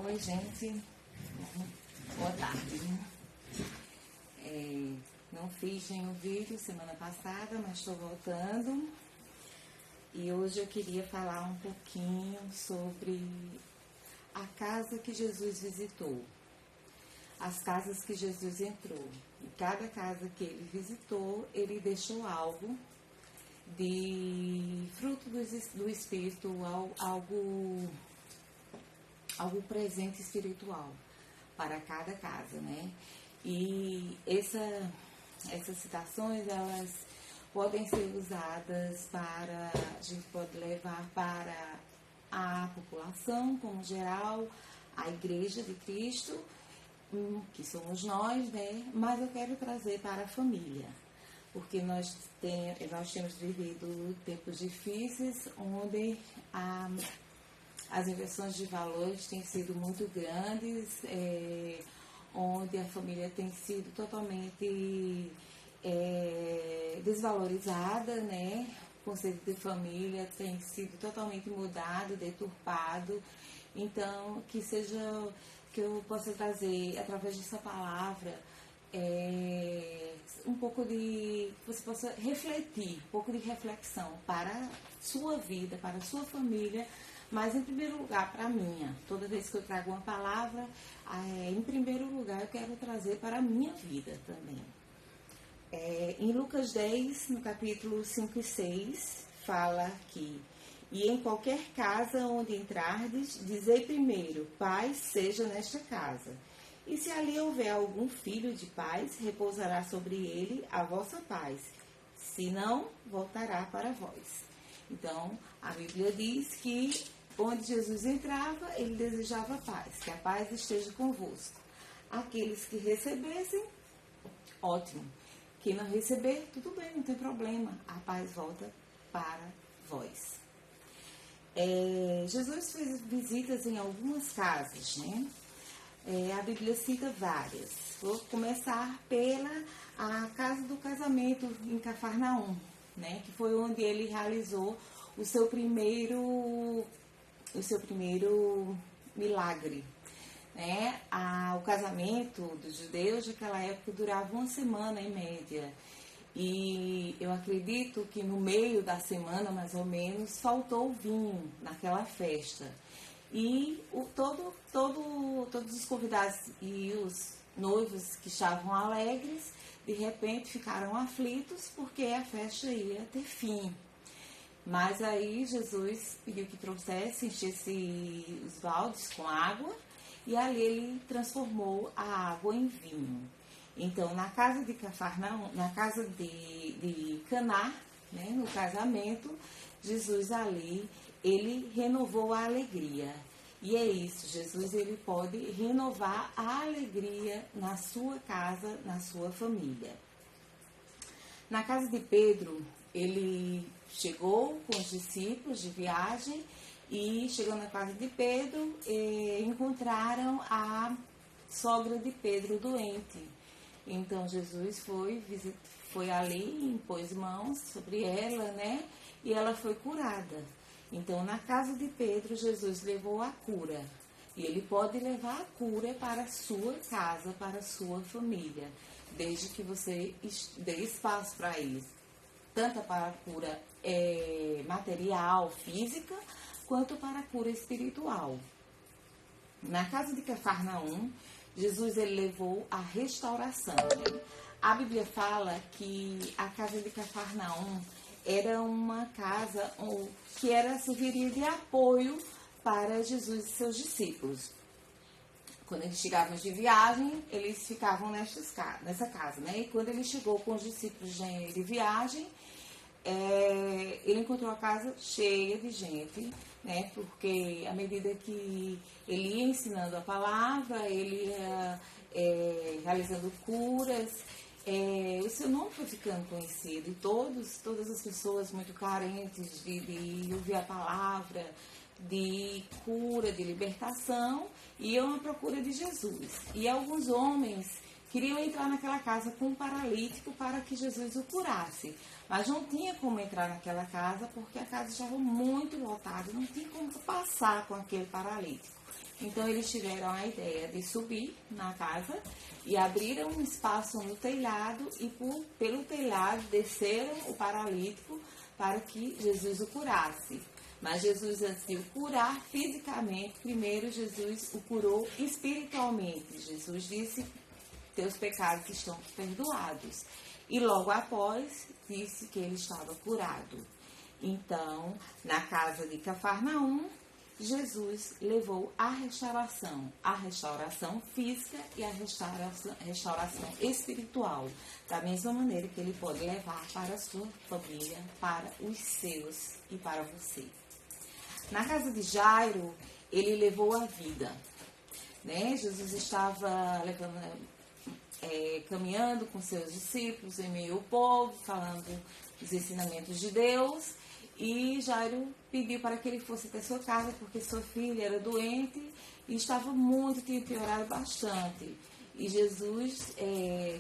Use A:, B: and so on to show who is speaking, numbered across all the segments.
A: Oi, gente. Boa tarde. Não fiz nenhum vídeo semana passada, mas estou voltando. E hoje eu queria falar um pouquinho sobre a casa que Jesus visitou. As casas que Jesus entrou. E cada casa que ele visitou, ele deixou algo de fruto do Espírito, algo presente espiritual para cada casa, né? E essas citações, elas podem ser usadas a gente pode levar para a população como geral, a Igreja de Cristo, que somos nós, né? Mas eu quero trazer para a família, porque nós temos vivido tempos difíceis, onde as inversões de valores têm sido muito grandes, onde a família tem sido totalmente desvalorizada, né? O conceito de família tem sido totalmente mudado, deturpado. Então, que eu possa trazer, através dessa palavra, um pouco que você possa refletir, um pouco de reflexão para a sua vida, para a sua família, mas em primeiro lugar para a minha. Toda vez que eu trago uma palavra, em primeiro lugar eu quero trazer para a minha vida também. Em Lucas 10, no capítulo 5 e 6, fala que: e em qualquer casa onde entrardes, dizei primeiro, paz seja nesta casa. E se ali houver algum filho de paz, repousará sobre ele a vossa paz. Se não, voltará para vós. Então, a Bíblia diz que onde Jesus entrava, ele desejava paz, que a paz esteja convosco. Aqueles que recebessem, ótimo. Quem não receber, tudo bem, não tem problema. A paz volta para vós. Jesus fez visitas em algumas casas, né? A Bíblia cita várias. Vou começar pela casa do casamento em Cafarnaum, né? Que foi onde ele realizou o seu primeiro milagre, né? O casamento dos judeus naquela época durava uma semana em média. E eu acredito que no meio da semana, mais ou menos, faltou vinho naquela festa. E todos os convidados e os noivos que estavam alegres, de repente ficaram aflitos porque a festa ia ter fim. Mas aí Jesus pediu que enchesse os baldes com água, e ali ele transformou a água em vinho. Então, na casa de Cafarnaum, na casa de Caná, né, no casamento, Jesus ali, ele renovou a alegria. E é isso, Jesus, ele pode renovar a alegria na sua casa, na sua família. Na casa de Pedro, ele chegou com os discípulos de viagem e, chegando na casa de Pedro, encontraram a sogra de Pedro doente. Então, Jesus foi ali, impôs mãos sobre ela, né? E ela foi curada. Então, na casa de Pedro, Jesus levou a cura. E ele pode levar a cura para a sua casa, para a sua família, desde que você dê espaço para isso. Tanto para a cura material, física, quanto para a cura espiritual. Na casa de Cafarnaum, Jesus ele levou a restauração. A Bíblia fala que a casa de Cafarnaum era uma casa que serviria de apoio para Jesus e seus discípulos. Quando eles chegavam de viagem, eles ficavam nessa casa, né? E quando ele chegou com os discípulos de viagem, ele encontrou a casa cheia de gente, né? Porque à medida que ele ia ensinando a palavra, ele ia realizando curas, o seu nome foi ficando conhecido, e todas as pessoas muito carentes de ouvir a palavra, de cura, de libertação, iam à procura de Jesus. E alguns homens queriam entrar naquela casa com um paralítico para que Jesus o curasse. Mas não tinha como entrar naquela casa porque a casa estava muito lotada, não tinha como passar com aquele paralítico. Então eles tiveram a ideia de subir na casa e abriram um espaço no telhado e pelo telhado desceram o paralítico para que Jesus o curasse. Mas Jesus, antes de o curar fisicamente, primeiro Jesus o curou espiritualmente. Jesus disse: teus pecados estão perdoados. E logo após, disse que ele estava curado. Então, na casa de Cafarnaum, Jesus levou a restauração física e a restauração espiritual, da mesma maneira que ele pode levar para a sua família, para os seus e para você. Na casa de Jairo, ele levou a vida, né? Jesus estava caminhando com seus discípulos em meio ao povo, falando dos ensinamentos de Deus, e Jairo pediu para que ele fosse até sua casa, porque sua filha era doente e estava muito, tinha piorado bastante. E Jesus,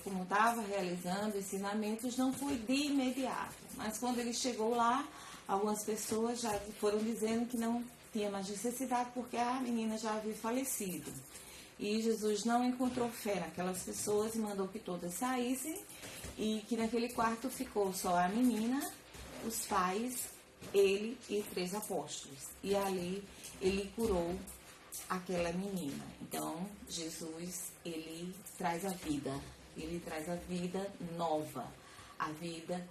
A: como estava realizando ensinamentos, não foi de imediato. Mas quando ele chegou lá, algumas pessoas já foram dizendo que não tinha mais necessidade, porque a menina já havia falecido. E Jesus não encontrou fé naquelas pessoas e mandou que todas saíssem, e que naquele quarto ficou só a menina, os pais, ele e 3 apóstolos. E ali ele curou aquela menina. Então, Jesus, ele traz a vida nova, a vida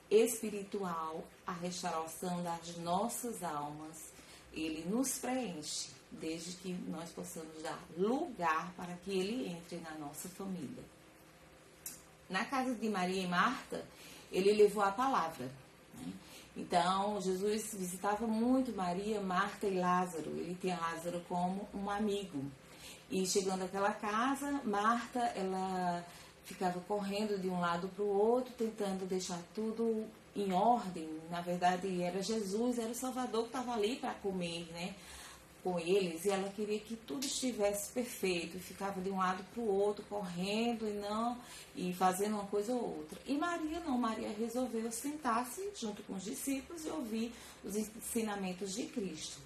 A: espiritual, a restauração das nossas almas. Ele nos preenche, desde que nós possamos dar lugar para que ele entre na nossa família. Na casa de Maria e Marta, ele levou a palavra, né? Então, Jesus visitava muito Maria, Marta e Lázaro. Ele tinha Lázaro como um amigo. E chegando àquela casa, Marta, ela ficava correndo de um lado para o outro, tentando deixar tudo em ordem. Na verdade, era Jesus, era o Salvador que estava ali para comer, né, com eles. E ela queria que tudo estivesse perfeito. E ficava de um lado para o outro, correndo e fazendo uma coisa ou outra. E Maria não, Maria resolveu sentar-se junto com os discípulos e ouvir os ensinamentos de Cristo.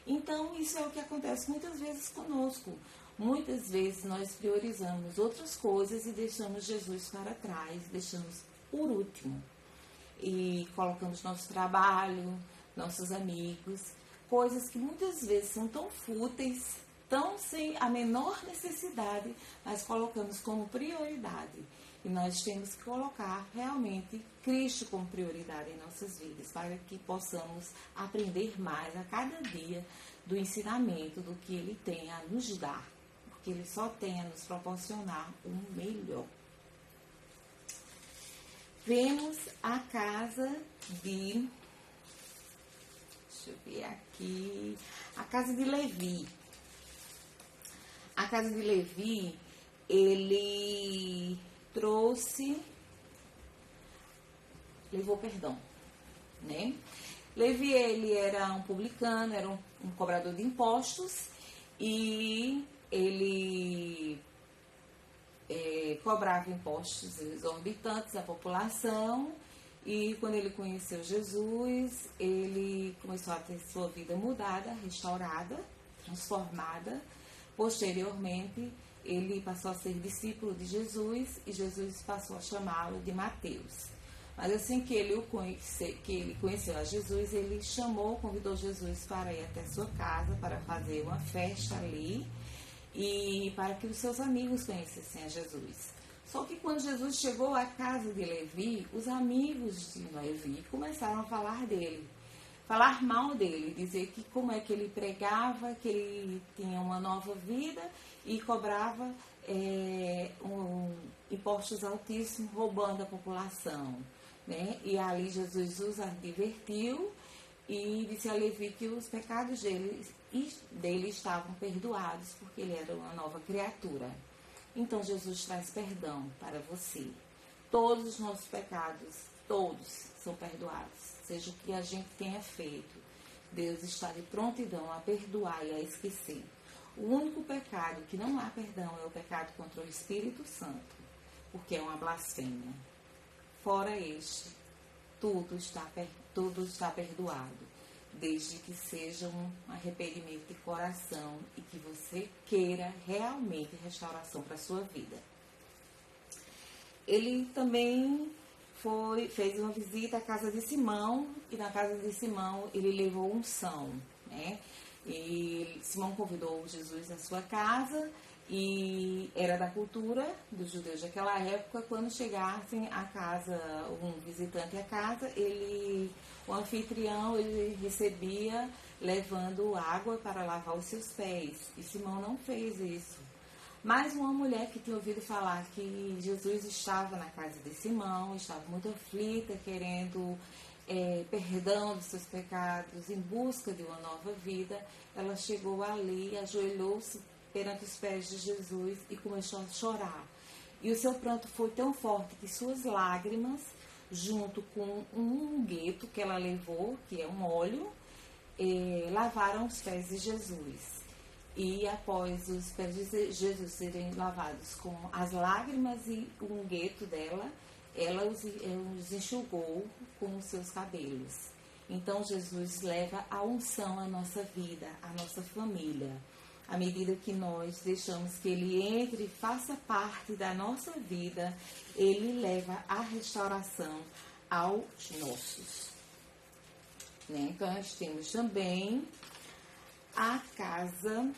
A: Então, isso é o que acontece muitas vezes conosco. Muitas vezes nós priorizamos outras coisas e deixamos Jesus para trás, deixamos por último. E colocamos nosso trabalho, nossos amigos, coisas que muitas vezes são tão fúteis, tão sem a menor necessidade, mas colocamos como prioridade. E nós temos que colocar realmente Cristo como prioridade em nossas vidas, para que possamos aprender mais a cada dia do ensinamento, do que Ele tem a nos dar, porque Ele só tem a nos proporcionar o melhor. Vemos a casa de... Deixa eu ver aqui. A casa de Levi. A casa de Levi, ele levou perdão, né? Levi, ele era um publicano, era um cobrador de impostos, e ele cobrava impostos exorbitantes à população. E quando ele conheceu Jesus, ele começou a ter sua vida mudada, restaurada, transformada. Posteriormente, ele passou a ser discípulo de Jesus e Jesus passou a chamá-lo de Mateus. Mas assim que ele conheceu a Jesus, ele convidou Jesus para ir até sua casa, para fazer uma festa ali e para que os seus amigos conhecessem a Jesus. Só que quando Jesus chegou à casa de Levi, os amigos de Levi começaram a falar mal dele, dizer que como é que ele pregava, que ele tinha uma nova vida e cobrava impostos altíssimos, roubando a população, né? E ali Jesus os advertiu e disse a Levi que os pecados dele estavam perdoados, porque ele era uma nova criatura. Então Jesus traz perdão para você. Todos os nossos pecados, todos são perdoados. Seja o que a gente tenha feito, Deus está de prontidão a perdoar e a esquecer. O único pecado que não há perdão é o pecado contra o Espírito Santo, porque é uma blasfêmia. Fora este, tudo está perdoado. desde que seja um arrependimento de coração e que você queira realmente restauração para a sua vida. Ele também fez uma visita à casa de Simão, e na casa de Simão ele levou unção, né? E Simão convidou Jesus à sua casa, e era da cultura dos judeus daquela época, quando chegassem à casa, um visitante à casa, o anfitrião, ele recebia levando água para lavar os seus pés, e Simão não fez isso. Mas uma mulher que tinha ouvido falar que Jesus estava na casa de Simão, estava muito aflita, querendo perdão dos seus pecados, em busca de uma nova vida, ela chegou ali, ajoelhou-se perante os pés de Jesus e começou a chorar. E o seu pranto foi tão forte que suas lágrimas, junto com um unguento que ela levou, que é um óleo, lavaram os pés de Jesus. E após os pés de Jesus serem lavados com as lágrimas e o unguento dela, ela os enxugou com os seus cabelos. Então Jesus leva a unção à nossa vida, à nossa família. À medida que nós deixamos que Ele entre e faça parte da nossa vida, Ele leva a restauração aos nossos. Né? Então nós temos também a casa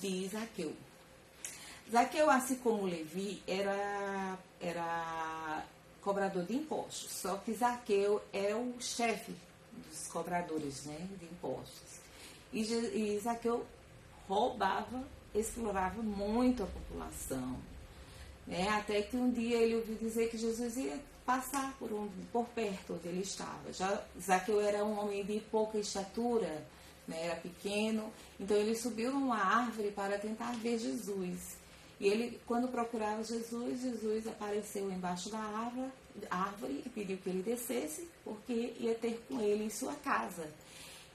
A: de Zaqueu. Zaqueu, assim como Levi, era cobrador de impostos. Só que Zaqueu era o chefe dos cobradores, né, de impostos. E Zaqueu roubava, explorava muito a população. Né? Até que um dia ele ouviu dizer que Jesus ia passar por perto onde ele estava. Zaqueu era um homem de pouca estatura, né, era pequeno, então ele subiu numa árvore para tentar ver Jesus. E ele, quando procurava Jesus apareceu embaixo da árvore e pediu que ele descesse, porque ia ter com ele em sua casa.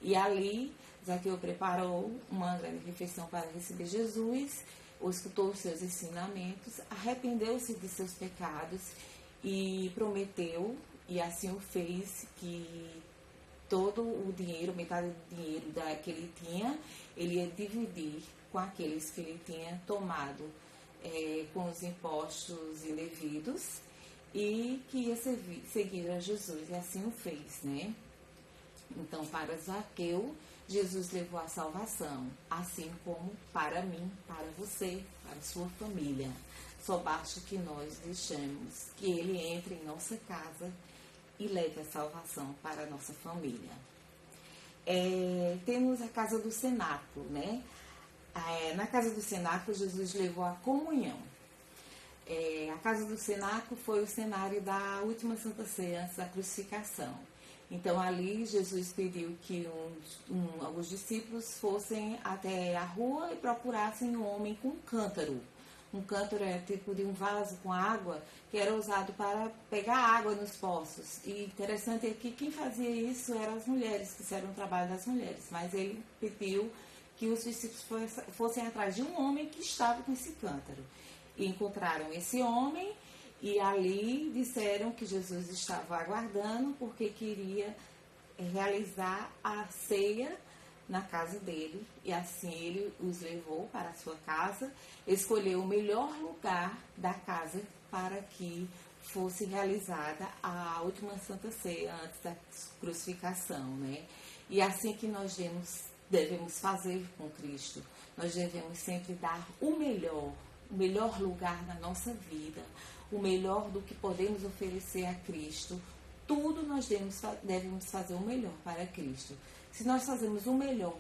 A: E ali, Zaqueu preparou uma grande refeição para receber Jesus, escutou os seus ensinamentos, arrependeu-se de seus pecados e prometeu, e assim o fez, que todo o dinheiro, metade do dinheiro que ele tinha, ele ia dividir com aqueles que ele tinha tomado com os impostos indevidos, e que ia seguir a Jesus, e assim o fez, né? Então, para Zaqueu, Jesus levou a salvação, assim como para mim, para você, para a sua família. Só basta que nós deixemos que Ele entre em nossa casa e leve a salvação para a nossa família. Temos a casa do cenáculo, né? Na casa do cenáculo, Jesus levou a comunhão. A casa do cenáculo foi o cenário da última Santa Ceia antes da crucificação. Então, ali, Jesus pediu que alguns discípulos fossem até a rua e procurassem um homem com um cântaro. Um cântaro é tipo de um vaso com água que era usado para pegar água nos poços. E interessante é que quem fazia isso eram as mulheres, que fizeram o trabalho das mulheres. Mas ele pediu que os discípulos fossem atrás de um homem que estava com esse cântaro. E encontraram esse homem e ali disseram que Jesus estava aguardando porque queria realizar a ceia na casa dele, e assim ele os levou para a sua casa, escolheu o melhor lugar da casa para que fosse realizada a última Santa Ceia antes da crucificação, né? E assim que nós devemos fazer com Cristo, nós devemos sempre dar o melhor lugar na nossa vida, o melhor do que podemos oferecer a Cristo. Tudo nós devemos fazer o melhor para Cristo. Se nós fazemos o melhor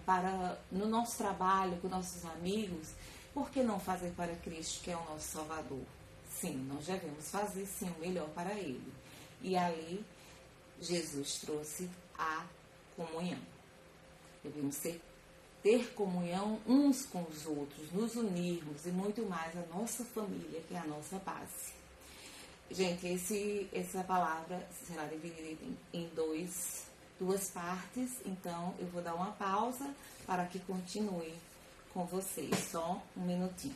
A: no nosso trabalho, com nossos amigos, por que não fazer para Cristo, que é o nosso Salvador? Sim, nós devemos fazer sim o melhor para Ele. E aí, Jesus trouxe a comunhão. Devemos ter comunhão uns com os outros, nos unirmos e muito mais a nossa família, que é a nossa base. Gente, essa palavra será dividida em duas partes, então eu vou dar uma pausa para que continue com vocês, só um minutinho.